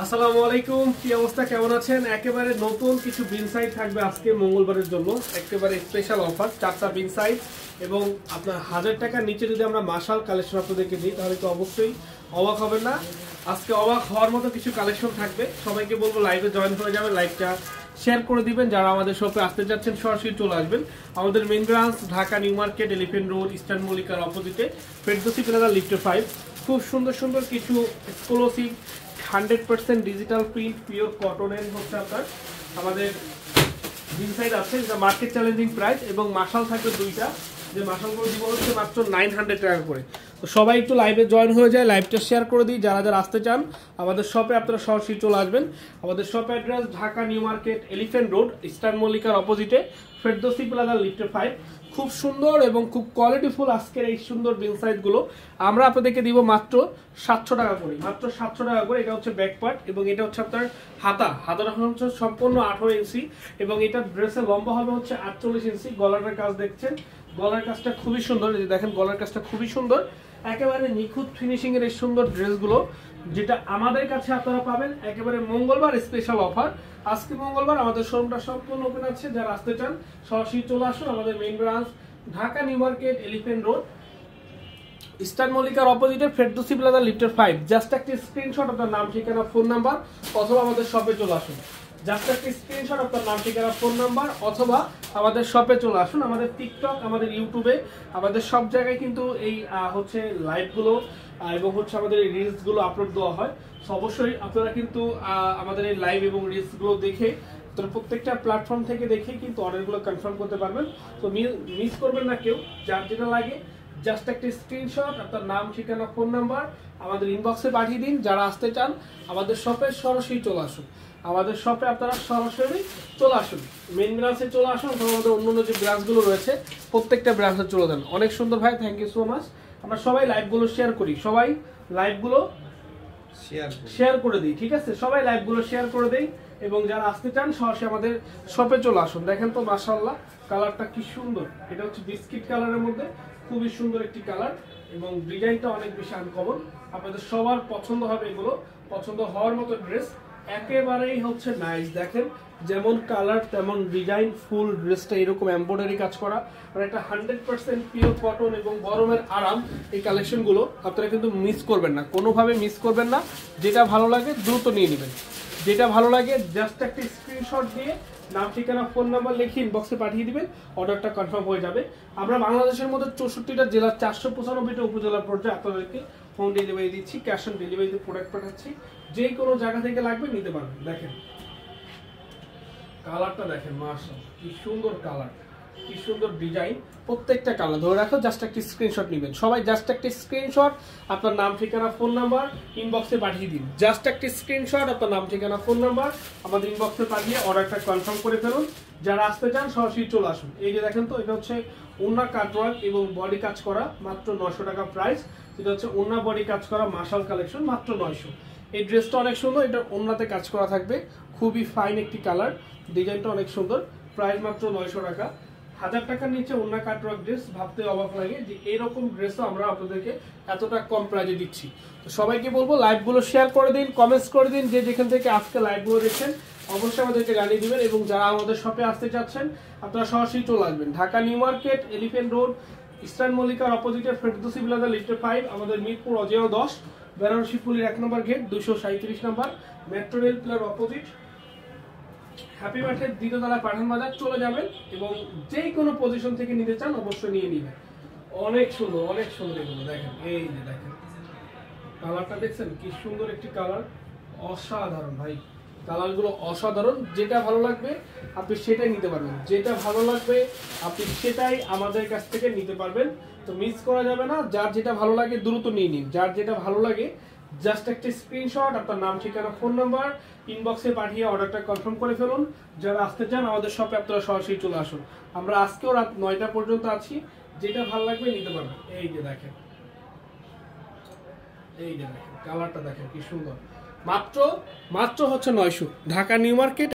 আসসালামু আলাইকুম, কি অবস্থা, কেমন আছেন? একেবারে নতুন কিছু বিন সাইড থাকবে আজকে মঙ্গলবারের জন্য, একেবারে স্পেশাল অফার, 4টা বিন সাইড এবং আপনার 1000 টাকার নিচে যদি আমরা মাশাল কালেকশন আপনাদেরকে দিই তাহলে তো অবশ্যই অবাক হবেন না। আজকে অবাক হওয়ার মতো কিছু কালেকশন থাকবে। সবাইকে বলবো লাইভে জয়েন হয়ে যাবেন, লাইভটা শেয়ার করে দিবেন। যারা আমাদের শপে আসতে যাচ্ছেন সরাসরি চলে আসবেন। আমাদের main branch Dhaka new market, elephant road, eastern মল্লিকার অপোজিটে, ফেরদৌসি প্লাজা লিফটে 5। খুব সুন্দর সুন্দর কিছু এক্সক্লুসিভ 100% ডিজিটাল প্রিন্ট পিওর কটনের হচ্ছে আপনার আমাদের ইনসাইড আছে, যেটা মার্কেট চ্যালেঞ্জিং প্রাইস এবং মাশাল থাকবে দুইটা, যে মাশালগুলো দিব হচ্ছে মাত্র 900 টাকা করে। তো সবাই একটু লাইভে জয়েন হয়ে যায়, লাইভটা শেয়ার করে দিই। যারা যারা আসতে চান আমাদের শপে আপনারা সরাসরি চলে আসবেন। আমাদের shop address Dhaka new market, elephant road, eastern মল্লিকার অপোজিটে, ফেরদৌসি প্লাজা লিফটে 5। খুব সুন্দর এবং খুব কোয়ালিটিফুল আজকের এই সুন্দর বিন সাইজগুলো আমরা আপনাদেরকে দিব মাত্র 700 টাকা করে, মাত্র 700 টাকা করে। এটা হচ্ছে ব্যাক পার্ট এবং এটা হচ্ছে আপনার হাতাটা হচ্ছে সম্পূর্ণ 18 ইঞ্চি এবং এটা ড্রেসের লম্বা হবে হচ্ছে 48 ইঞ্চি। গলার কাজ দেখছেন, গলার কাজটা খুবই সুন্দর, এই যে দেখেন গলার কাজটা খুবই সুন্দর, একেবারে নিখুঁত ফিনিশিং এর এই সুন্দর ড্রেসগুলো যেটা আমাদের কাছে আপনারা পাবেন একেবারে মঙ্গলবার স্পেশাল অফার। আজকে মঙ্গলবার আমাদের শোরুমটা সম্পূর্ণ ওপেন আছে, যারা আসতে চান সরাসরি চলে আসুন। আমাদের main branch Dhaka new market, elephant road, eastern মল্লিকার অপোজিটে, ফেরদৌসি প্লাজা লিফটের 5। জাস্ট একটা স্ক্রিনশট আপনার নাম ঠিকানা ফোন নাম্বার অথবা আমাদের শপে চলে আসুন। জাস্ট একটা স্ক্রিনশট আপনার নাম ঠিকানা ফোন নাম্বার অথবা আমাদের শপে চলে আসুন। আমাদের টিকটক, আমাদের ইউটিউবে, আমাদের সব জায়গায় কিন্তু এই হচ্ছে লাইভগুলো এবং হচ্ছে আমাদের এই রিলসগুলো আপলোড দেওয়া হয়। তো অবশ্যই আপনারা কিন্তু আমাদের এই লাইভ এবং রিলসগুলো দেখে প্রত্যেকটা প্ল্যাটফর্ম থেকে দেখে কিন্তু অর্ডারগুলো কনফার্ম করতে পারবেন। তো মিস করবেন না কেউ, যার যেটা লাগে জাস্ট একটা স্ক্রিনশট আপনার নাম ঠিকানা ফোন নাম্বার আমাদের ইনবক্সে পাঠিয়ে দিন। যারা আসতে চান আমাদের শপে সরাসরি চলে আসুন, আমাদের শপে আপনারা সরাসরি চলে আসুন, মেইন ব্রাঞ্চে চলে আসুন অথবা আমাদের অন্য যে ব্রাঞ্চগুলো রয়েছে প্রত্যেকটা ব্রাঞ্চে চলে যান। অনেক সুন্দর ভাই, থ্যাংক ইউ সো মাচ। আমরা সবাই লাইভগুলো শেয়ার করি, সবাই লাইভগুলো শেয়ার করে দিই, ঠিক আছে? সবাই লাইভগুলো শেয়ার করে দেই এবং যারা আসতে চান সরাসরি আমাদের শপে চলে আসুন। দেখেন তো মাশাআল্লাহ কালারটা কি সুন্দর, এটা হচ্ছে বিস্কিট কালারের মধ্যে খুবই সুন্দর একটি কালার এবং ডিজাইনটা অনেক বেশি আনকমন। আপনাদের সবার পছন্দ হবে, এগুলো পছন্দ হওয়ার মতো ড্রেস, একেবারেই হচ্ছে নাইস। দেখেন যেমন কালার তেমন ডিজাইন, ফুল ড্রেসটা এরকম এমব্রয়ডারি কাজ করা, আর একটা 100% পিওর কটন এবং গরমের আরাম। এই কালেকশনগুলো আপনারা কিন্তু মিস করবেন না, কোনোভাবে মিস করবেন না। যেটা ভালো লাগে দ্রুত নিয়ে নেবেন, যেটা ভালো লাগে জাস্ট একটা স্ক্রিনশট দিয়ে নাম ঠিকানা ফোন নাম্বার লিখে ইনবক্সে পাঠিয়ে দিবেন, অর্ডারটা কনফার্ম হয়ে যাবে। আমরা বাংলাদেশের মধ্যে 64টা জেলার 495টা উপজেলার পর্যায়ে আপনাদেরকে হোম ডেলিভারি দিচ্ছি, ক্যাশ অন ডেলিভারিতে প্রোডাক্ট পাঠাচ্ছি। যে কোনো জায়গা থেকে লাগবে নিতে পারবেন। দেখেন কালারটা দেখেন, মাশাআল্লাহ কি সুন্দর কালার, কি সুন্দর ডিজাইন। প্রত্যেকটা কালার ধরে রাখো, জাস্ট একটা স্ক্রিনশট নেবেন সবাই, জাস্ট একটা স্ক্রিনশট আপনার নাম ঠিকানা ফোন নাম্বার ইনবক্সে পাঠিয়ে দিন। জাস্ট একটা স্ক্রিনশট আপনার নাম ঠিকানা ফোন নাম্বার আমাদের ইনবক্সে পাঠিয়ে অর্ডারটা কনফার্ম করে ফেলুন। যারা আসতে চান সরাসরি চলে আসুন। এই যে দেখেন তো, এটা হচ্ছে ওন্না কাটওয়ার্ক এবং বডি কাজ করা, মাত্র 900 টাকা প্রাইস। এটা হচ্ছে ওন্না বডি কাজ করা মাশাল কালেকশন, মাত্র 900। এই ড্রেসটা অনেক সুন্দর, এটা ওন্নাতে কাজ করা থাকবে, খুবই ফাইন একটি কালার, ডিজাইনটা অনেক সুন্দর, প্রাইস মাত্র 900 টাকা। 1000 টাকার নিচে ওন্না কাটওয়ার্ক ড্রেস ভাবতে অবাক লাগে যে এরকম ড্রেসও আমরা আপনাদেরকে এতটা কম প্রাইজে দিচ্ছি। তো সবাইকে বলবো লাইভগুলো শেয়ার করে দিন, কমেন্টস করে দিন, যে যেখান থেকে আজকে লাইভগুলো দেখছেন অবশ্যই আমাদেরকে জানিয়ে দিবেন। এবং যারা আমাদের শপে আসতে চাচ্ছেন আপনারা সরাসরি চলে আসবেন Dhaka new market, elephant road, eastern মল্লিকার অপোজিটে, ফেরদৌসি প্লাজা লিফটে 5, আমাদের মিরপুর অজিয়াও 10, বেনারসি ফুলির 1 নম্বর গেট, 237 নম্বর, মেট্রো রেল প্লার অপোজিট, হ্যাপি মার্কেট দ্বিতীয়তলা, পাঠান বাজার চলে যাবেন এবং যে কোনো পজিশন থেকে নিতে চান অবশ্যই নিয়ে নেবেন। অনেক সুন্দর, অনেক সুন্দর এগুলো দেখেন, এই যে দেখেন কালারটা দেখছেন কি সুন্দর একটি কালার, অসাধারণ ভাই, কালারগুলো অসাধারণ। যেটা ভালো লাগবে আপনি সেটাই নিতে পারবেন, যেটা ভালো লাগবে আপনি সেটাই আমাদের কাছ থেকে নিতে পারবেন। তো মিস করা যাবে না, যার যেটা ভালো লাগে দ্রুত নিয়ে নিন, যার যেটা ভালো লাগে জাস্ট একটা স্ক্রিনশট আপনার নাম ঠিকানা ফোন নাম্বার ইনবক্সে পাঠিয়ে অর্ডারটা কনফার্ম করে ফেলুন। যারা আসতে চান আমাদের শপে আপনারা সরাসরি চলে আসুন। আমরা আজকেও রাত 9টা পর্যন্ত আছি, যেটা ভালো লাগবে নিতে পারবেন। এই যে দেখেন, এই যে দেখেন কালারটা দেখেন কি সুন্দর, মাত্র হচ্ছে 900, ঢাকা নিউ মার্কেট।